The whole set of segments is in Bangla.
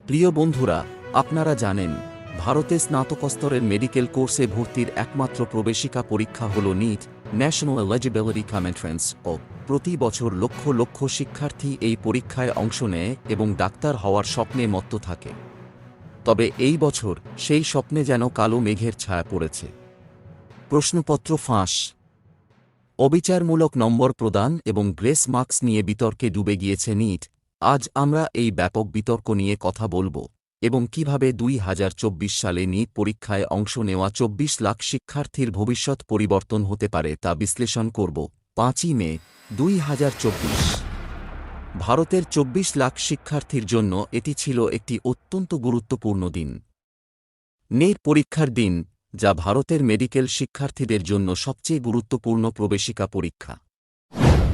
প্রিয় বন্ধুরা, আপনারা জানেন ভারতে স্নাতকস্তরের মেডিকেল কোর্সে ভর্তির একমাত্র প্রবেশিকা পরীক্ষা হল NEET, national eligibility cum entrance. প্রতি বছর লক্ষ লক্ষ শিক্ষার্থী এই পরীক্ষায় অংশ নেয় এবং ডাক্তার হওয়ার স্বপ্নে মত্ত থাকে। তবে এই বছর সেই স্বপ্নে যেন কালো মেঘের ছায়া পড়েছে। প্রশ্নপত্র ফাঁস, অবিচারমূলক নম্বর প্রদান এবং গ্রেস মার্কস নিয়ে বিতর্কে ডুবে গিয়েছে নিট। আজ আমরা এই ব্যাপক বিতর্ক নিয়ে কথা বলব এবং কিভাবে 2024 সালে নিট পরীক্ষায় অংশ নেওয়া 24 লাখ শিক্ষার্থীর ভবিষ্যৎ পরিবর্তন হতে পারে তা বিশ্লেষণ করব। 5ই মে 2024 ভারতের 24 লাখ শিক্ষার্থীর জন্য এটি ছিল একটি অত্যন্ত গুরুত্বপূর্ণ দিন। নিট পরীক্ষার দিন, যা ভারতের মেডিকেল শিক্ষার্থীদের জন্য সবচেয়ে গুরুত্বপূর্ণ প্রবেশিকা পরীক্ষা।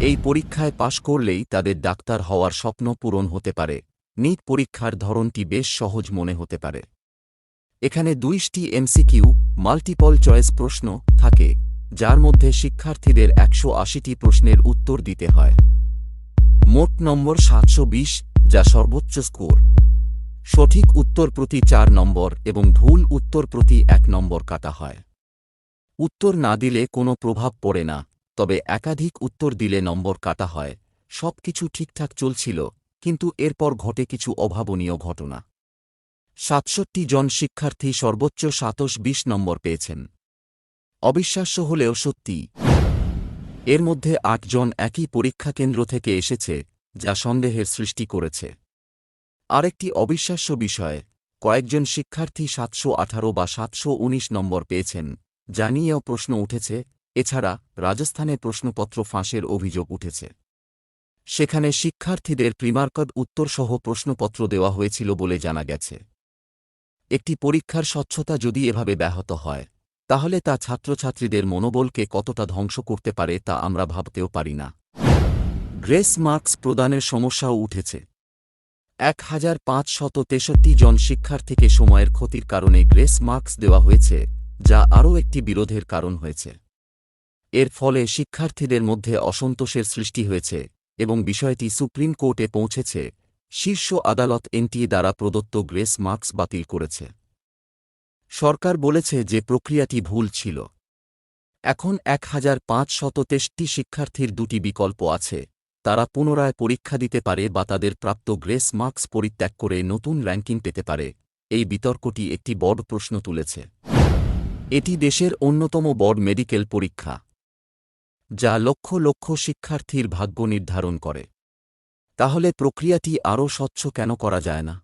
এই পরীক্ষায় পাশ করলেই তাদের ডাক্তার হওয়ার স্বপ্ন পূরণ হতে পারে। নিট পরীক্ষার ধরনটি বেশ সহজ মনে হতে পারে। এখানে 2টি এমসিকিউ মাল্টিপল চয়েস প্রশ্ন থাকে, যার মধ্যে শিক্ষার্থীদের 180টি প্রশ্নের উত্তর দিতে হয়। মোট নম্বর 720, যা সর্বোচ্চ স্কোর। সঠিক উত্তর প্রতি 4 নম্বর এবং ভুল উত্তর প্রতি 1 নম্বর কাটা হয়। উত্তর না দিলে কোনো প্রভাব পড়ে না, তবে একাধিক উত্তর দিলে নম্বর কাটা হয়। সবকিছু ঠিকঠাক চলছিল, কিন্তু এরপর ঘটে কিছু অভাবনীয় ঘটনা। 67 জন শিক্ষার্থী সর্বোচ্চ 720 নম্বর পেয়েছেন। অবিশ্বাস্য হলেও সত্যি। এর মধ্যে 8 জন একই পরীক্ষা কেন্দ্র থেকে এসেছে, যা সন্দেহের সৃষ্টি করেছে। আরেকটি অবিশ্বাস্য বিষয়, কয়েকজন শিক্ষার্থী 718 বা 719 নম্বর পেয়েছেন, যা নিয়েও প্রশ্ন উঠেছে। এছাড়া রাজস্থানে প্রশ্নপত্র ফাঁসের অভিযোগ উঠেছে। সেখানে শিক্ষার্থীদের প্রিমার্কড উত্তরসহ প্রশ্নপত্র দেওয়া হয়েছিল বলে জানা গেছে। একটি পরীক্ষার স্বচ্ছতা যদি এভাবে ব্যাহত হয়, তাহলে তা ছাত্রছাত্রীদের মনোবলকে কতটা ধ্বংস করতে পারে তা আমরা ভাবতেও পারি না। গ্রেস মার্কস প্রদানের সমস্যাও উঠেছে। 1563 জন শিক্ষার্থীকে সময়ের ক্ষতির কারণে গ্রেস মার্কস দেওয়া হয়েছে, যা আরও একটি বিরোধের কারণ হয়েছে। এর ফলে শিক্ষার্থীদের মধ্যে অসন্তোষের সৃষ্টি হয়েছে এবং বিষয়টি সুপ্রিম কোর্টে পৌঁছেছে। শীর্ষ আদালত এনটিএ দ্বারা প্রদত্ত গ্রেস মার্কস বাতিল করেছে। সরকার বলেছে যে প্রক্রিয়াটি ভুল ছিল। এখন 1563 শিক্ষার্থীর 2টি বিকল্প আছে। তারা পুনরায় পরীক্ষা দিতে পারে বা তাদের প্রাপ্ত গ্রেস মার্কস পরিত্যাগ করে নতুন র্যাঙ্কিং পেতে পারে। এই বিতর্কটি একটি বড় প্রশ্ন তুলেছে। এটি দেশের অন্যতম বড় মেডিকেল পরীক্ষা, যা লক্ষ লক্ষ শিক্ষার্থীর ভাগ্য নির্ধারণ করে। তাহলে প্রক্রিয়াটি আরও স্বচ্ছ কেন করা যায় না?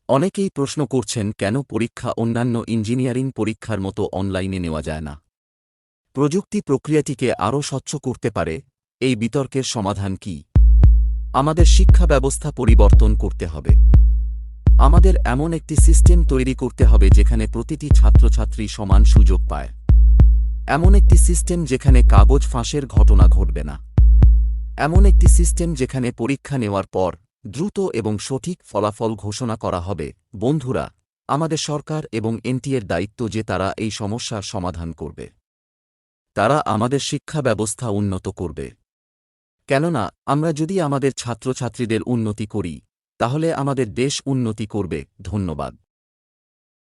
অনেকেই প্রশ্ন করছেন, কেন পরীক্ষা অন্যান্য ইঞ্জিনিয়ারিং পরীক্ষার মতো অনলাইনে নেওয়া যায় না? প্রযুক্তি প্রক্রিয়াটিকে আরও স্বচ্ছ করতে পারে। এই বিতর্কের সমাধান কি? আমাদের শিক্ষা ব্যবস্থা পরিবর্তন করতে হবে। আমাদের এমন একটি সিস্টেম তৈরি করতে হবে যেখানে প্রতিটি ছাত্রছাত্রী সমান সুযোগ পায়। এমন একটি সিস্টেম যেখানে কাগজ ফাঁসের ঘটনা ঘটবে না। এমন একটি সিস্টেম যেখানে পরীক্ষা নেওয়ার পর দ্রুত এবং সঠিক ফলাফল ঘোষণা করা হবে। বন্ধুরা, আমাদের সরকার এবং এনটিএর দায়িত্ব যে তারা এই সমস্যার সমাধান করবে। তারা আমাদের শিক্ষা ব্যবস্থা উন্নত করবে। কেননা আমরা যদি আমাদের ছাত্রছাত্রীদের উন্নতি করি, তাহলে আমাদের দেশ উন্নতি করবে। ধন্যবাদ।